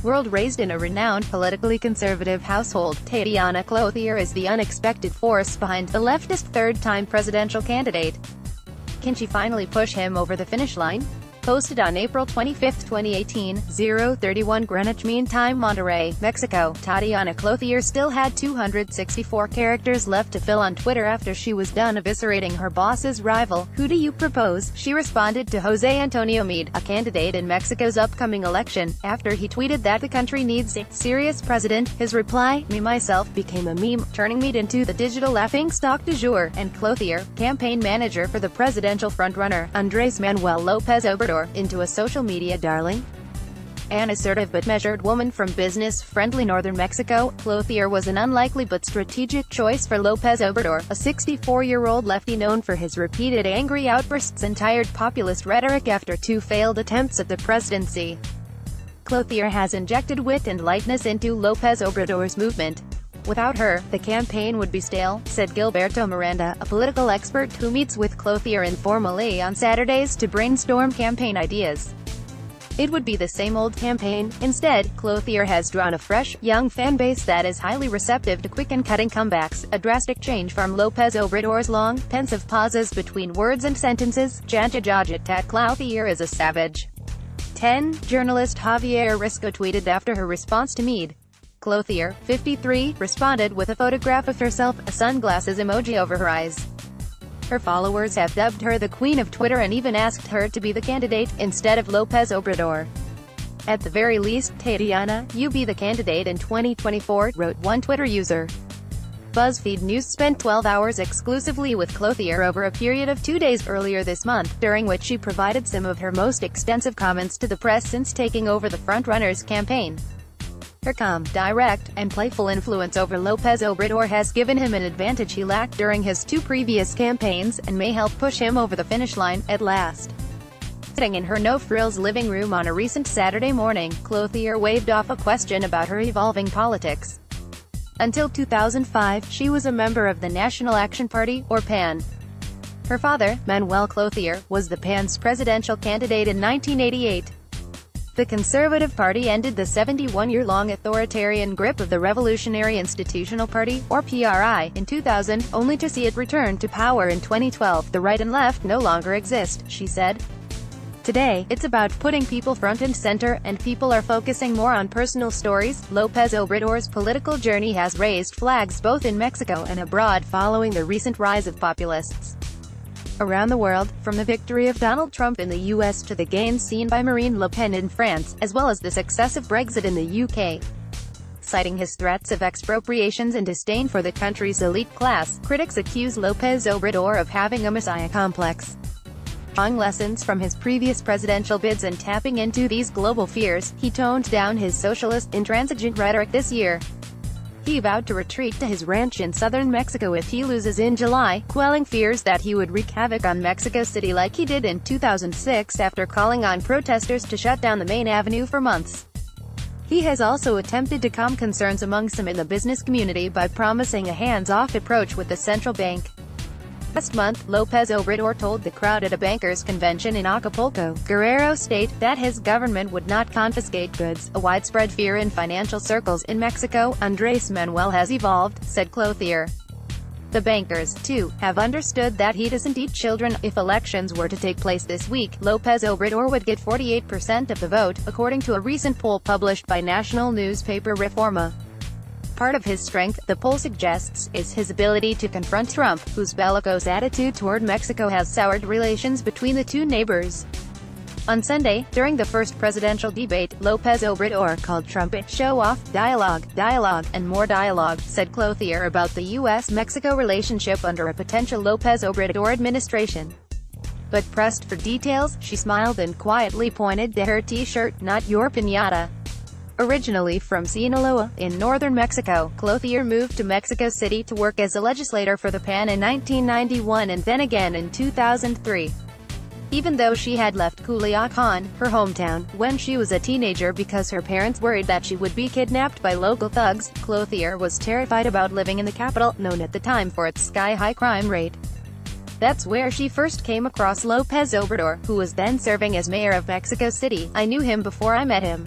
World raised in a renowned politically conservative household, Tatiana Clouthier is the unexpected force behind the leftist third-time presidential candidate. Can she finally push him over the finish line? Posted on April 25, 2018, 0:31 Greenwich Mean Time, Monterrey, Mexico. Tatiana Clouthier still had 264 characters left to fill on Twitter after she was done eviscerating her boss's rival. "Who do you propose?" she responded to José Antonio Meade, a candidate in Mexico's upcoming election, after he tweeted that the country needs a serious president. His reply, "Me myself," became a meme, turning Meade into the digital laughingstock du jour, and Clouthier, campaign manager for the presidential frontrunner, Andrés Manuel López Obrador, into a social media darling. An assertive but measured woman from business-friendly northern Mexico, Clouthier was an unlikely but strategic choice for López Obrador, a 64-year-old lefty known for his repeated angry outbursts and tired populist rhetoric after two failed attempts at the presidency. Clouthier has injected wit and lightness into López Obrador's movement. Without her, the campaign would be stale, said Gilberto Miranda, a political expert who meets with Clouthier informally on Saturdays to brainstorm campaign ideas. It would be the same old campaign. Instead, Clouthier has drawn a fresh, young fanbase that is highly receptive to quick and cutting comebacks, a drastic change from López Obrador's long, pensive pauses between words and sentences. Jajajajatat Clouthier is a savage. 10. Journalist Javier Risco tweeted after her response to Meade. Clouthier, 53, responded with a photograph of herself, a sunglasses emoji over her eyes. Her followers have dubbed her the Queen of Twitter and even asked her to be the candidate, instead of López Obrador. "At the very least, Tatiana, you be the candidate in 2024, wrote one Twitter user. BuzzFeed News spent 12 hours exclusively with Clouthier over a period of 2 days earlier this month, during which she provided some of her most extensive comments to the press since taking over the frontrunner's campaign. Her calm, direct, and playful influence over López Obrador has given him an advantage he lacked during his two previous campaigns, and may help push him over the finish line, at last. Sitting in her no-frills living room on a recent Saturday morning, Clouthier waved off a question about her evolving politics. Until 2005, she was a member of the National Action Party, or PAN. Her father, Manuel Clouthier, was the PAN's presidential candidate in 1988. The Conservative Party ended the 71-year-long authoritarian grip of the Revolutionary Institutional Party, or PRI, in 2000, only to see it return to power in 2012. "The right and left no longer exist," she said. "Today, it's about putting people front and center, and people are focusing more on personal stories." López Obrador's political journey has raised flags both in Mexico and abroad following the recent rise of populists around the world, from the victory of Donald Trump in the US to the gains seen by Marine Le Pen in France, as well as the success of Brexit in the UK. Citing his threats of expropriations and disdain for the country's elite class, critics accuse López Obrador of having a messiah complex. Drawing lessons from his previous presidential bids and tapping into these global fears, he toned down his socialist, intransigent rhetoric this year. He vowed to retreat to his ranch in southern Mexico if he loses in July, quelling fears that he would wreak havoc on Mexico City like he did in 2006 after calling on protesters to shut down the main avenue for months. He has also attempted to calm concerns among some in the business community by promising a hands-off approach with the central bank. Last month, López Obrador told the crowd at a bankers' convention in Acapulco, Guerrero State, that his government would not confiscate goods, a widespread fear in financial circles in Mexico. Andrés Manuel has evolved, said Clouthier. The bankers, too, have understood that he doesn't eat children. If elections were to take place this week, López Obrador would get 48% of the vote, according to a recent poll published by national newspaper Reforma. Part of his strength, the poll suggests, is his ability to confront Trump, whose bellicose attitude toward Mexico has soured relations between the two neighbors. On Sunday, during the first presidential debate, López Obrador called Trump a show-off, dialogue, and more dialogue, said Clouthier about the U.S.-Mexico relationship under a potential López Obrador administration. But pressed for details, she smiled and quietly pointed to her t-shirt, "Not your piñata." Originally from Sinaloa, in northern Mexico, Clouthier moved to Mexico City to work as a legislator for the PAN in 1991 and then again in 2003. Even though she had left Culiacán, her hometown, when she was a teenager because her parents worried that she would be kidnapped by local thugs, Clouthier was terrified about living in the capital, known at the time for its sky-high crime rate. That's where she first came across López Obrador, who was then serving as mayor of Mexico City. "I knew him before I met him.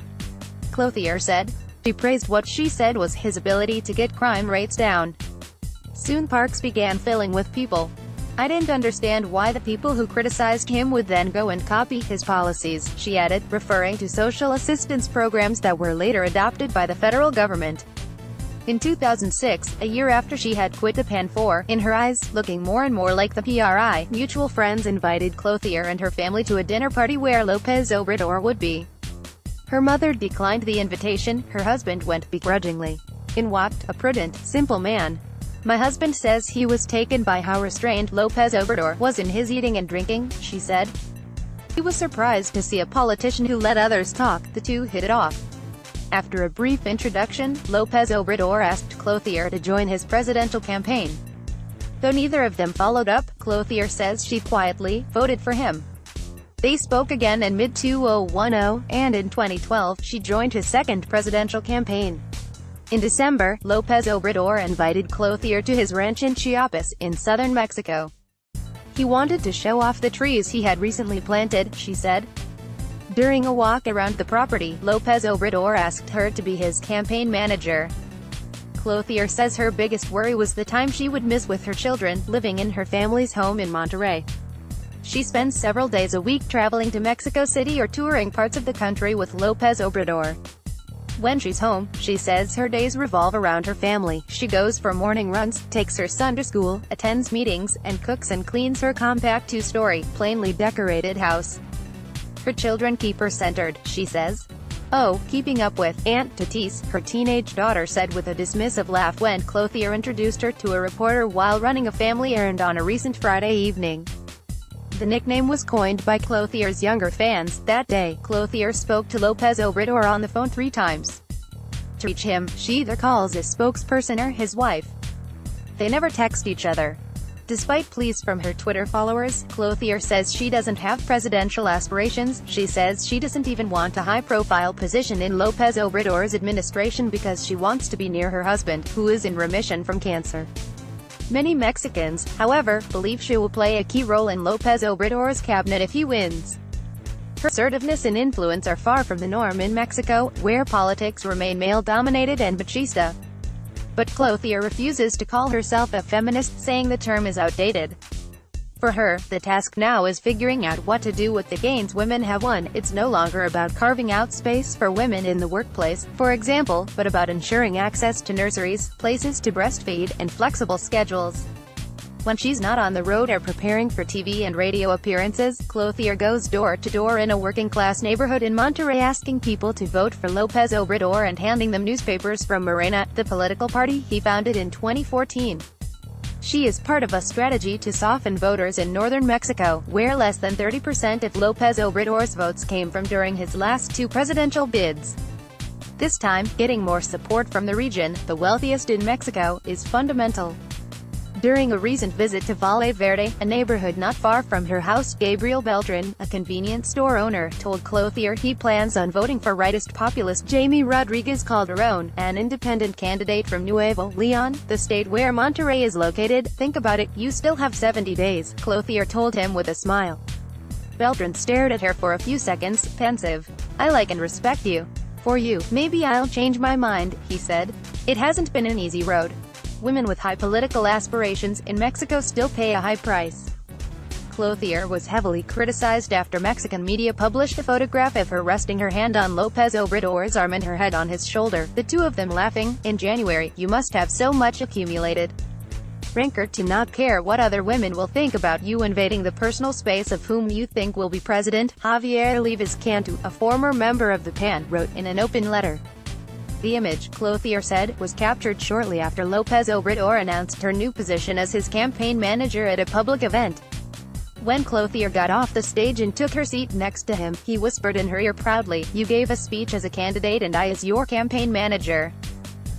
Clothier said. She praised what she said was his ability to get crime rates down. Soon parks began filling with people. I didn't understand why the people who criticized him would then go and copy his policies, she added, referring to social assistance programs that were later adopted by the federal government. In 2006, a year after she had quit the PAN for, in her eyes, looking more and more like the PRI, mutual friends invited Clothier and her family to a dinner party where López Obrador would be. Her mother declined the invitation, her husband went begrudgingly. In walked a prudent, simple man. My husband says he was taken by how restrained López Obrador was in his eating and drinking, she said. He was surprised to see a politician who let others talk. The two hit it off. After a brief introduction, López Obrador asked Clothier to join his presidential campaign. Though neither of them followed up, Clothier says she quietly voted for him. They spoke again in mid-2010, and in 2012, she joined his second presidential campaign. In December, López Obrador invited Clothier to his ranch in Chiapas, in southern Mexico. He wanted to show off the trees he had recently planted, she said. During a walk around the property, López Obrador asked her to be his campaign manager. Clothier says her biggest worry was the time she would miss with her children, living in her family's home in Monterrey. She spends several days a week traveling to Mexico City or touring parts of the country with López Obrador. When she's home, she says her days revolve around her family. She goes for morning runs, takes her son to school, attends meetings, and cooks and cleans her compact two-story, plainly decorated house. Her children keep her centered, she says. Oh, keeping up with Aunt Tatis, her teenage daughter said with a dismissive laugh when Clothier introduced her to a reporter while running a family errand on a recent Friday evening. The nickname was coined by Clothier's younger fans. That day, Clothier spoke to López Obrador on the phone 3 times. To reach him, she either calls a spokesperson or his wife. They never text each other. Despite pleas from her Twitter followers, Clothier says she doesn't have presidential aspirations. She says she doesn't even want a high-profile position in López Obrador's administration because she wants to be near her husband, who is in remission from cancer. Many Mexicans, however, believe she will play a key role in López Obrador's cabinet if he wins. Her assertiveness and influence are far from the norm in Mexico, where politics remain male-dominated and machista. But Clothier refuses to call herself a feminist, saying the term is outdated. For her, the task now is figuring out what to do with the gains women have won. It's no longer about carving out space for women in the workplace, for example, but about ensuring access to nurseries, places to breastfeed, and flexible schedules. When she's not on the road or preparing for TV and radio appearances, Clothier goes door to door in a working-class neighborhood in Monterrey asking people to vote for López Obrador and handing them newspapers from Morena, the political party he founded in 2014. She is part of a strategy to soften voters in northern Mexico, where less than 30% of López Obrador's votes came from during his last 2 presidential bids. This time, getting more support from the region, the wealthiest in Mexico, is fundamental. During a recent visit to Valle Verde, a neighborhood not far from her house, Gabriel Beltran, a convenience store owner, told Clothier he plans on voting for rightist populist Jaime Rodríguez Calderón, an independent candidate from Nuevo León, the state where Monterrey is located. Think about it, you still have 70 days, Clothier told him with a smile. Beltran stared at her for a few seconds, pensive. I like and respect you. For you, maybe I'll change my mind, he said. It hasn't been an easy road. Women with high political aspirations in Mexico still pay a high price. Clothier was heavily criticized after Mexican media published a photograph of her resting her hand on López Obrador's arm and her head on his shoulder, the two of them laughing. In January, you must have so much accumulated rancor to not care what other women will think about you invading the personal space of whom you think will be president, Javier Olives Cantu, a former member of the PAN, wrote in an open letter. The image, Clothier said, was captured shortly after López Obrador announced her new position as his campaign manager at a public event. When Clothier got off the stage and took her seat next to him, he whispered in her ear proudly, "You gave a speech as a candidate and I as your campaign manager."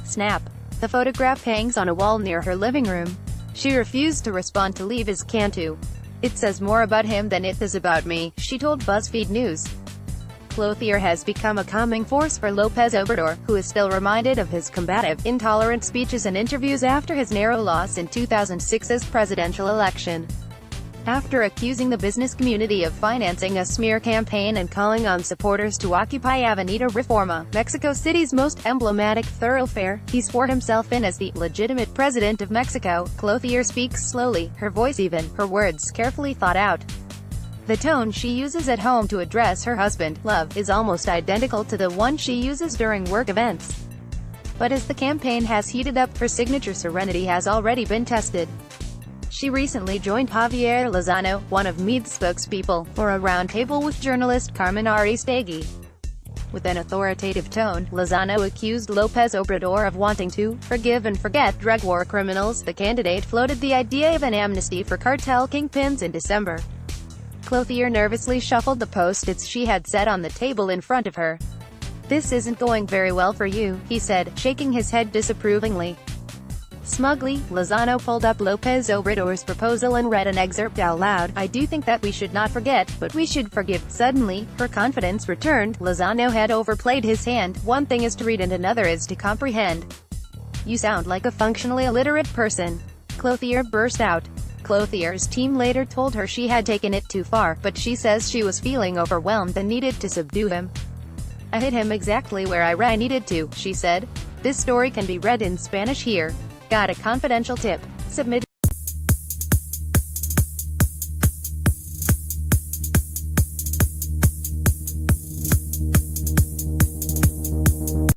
Snap. The photograph hangs on a wall near her living room. She refused to respond to Olives Cantu. "It says more about him than it does about me," she told BuzzFeed News. Clothier has become a calming force for López Obrador, who is still reminded of his combative, intolerant speeches and interviews after his narrow loss in 2006's presidential election. After accusing the business community of financing a smear campaign and calling on supporters to occupy Avenida Reforma, Mexico City's most emblematic thoroughfare, he swore himself in as the legitimate president of Mexico. Clouthier speaks slowly, her voice even, her words carefully thought out. The tone she uses at home to address her husband, Love, is almost identical to the one she uses during work events. But as the campaign has heated up, her signature serenity has already been tested. She recently joined Javier Lozano, one of Meade's spokespeople, for a roundtable with journalist Carmen Aristegui. With an authoritative tone, Lozano accused López Obrador of wanting to forgive and forget drug war criminals. The candidate floated the idea of an amnesty for cartel kingpins in December. Clouthier nervously shuffled the post-its she had set on the table in front of her. "This isn't going very well for you," he said, shaking his head disapprovingly. Smugly, Lozano pulled up López Obrador's proposal and read an excerpt out loud. "I do think that we should not forget, but we should forgive." Suddenly, her confidence returned. Lozano had overplayed his hand. "One thing is to read and another is to comprehend. You sound like a functionally illiterate person," Clouthier burst out. Clouthier's team later told her she had taken it too far, but she says she was feeling overwhelmed and needed to subdue him. "I hit him exactly where I needed to," she said. This story can be read in Spanish here. Got a confidential tip. Submit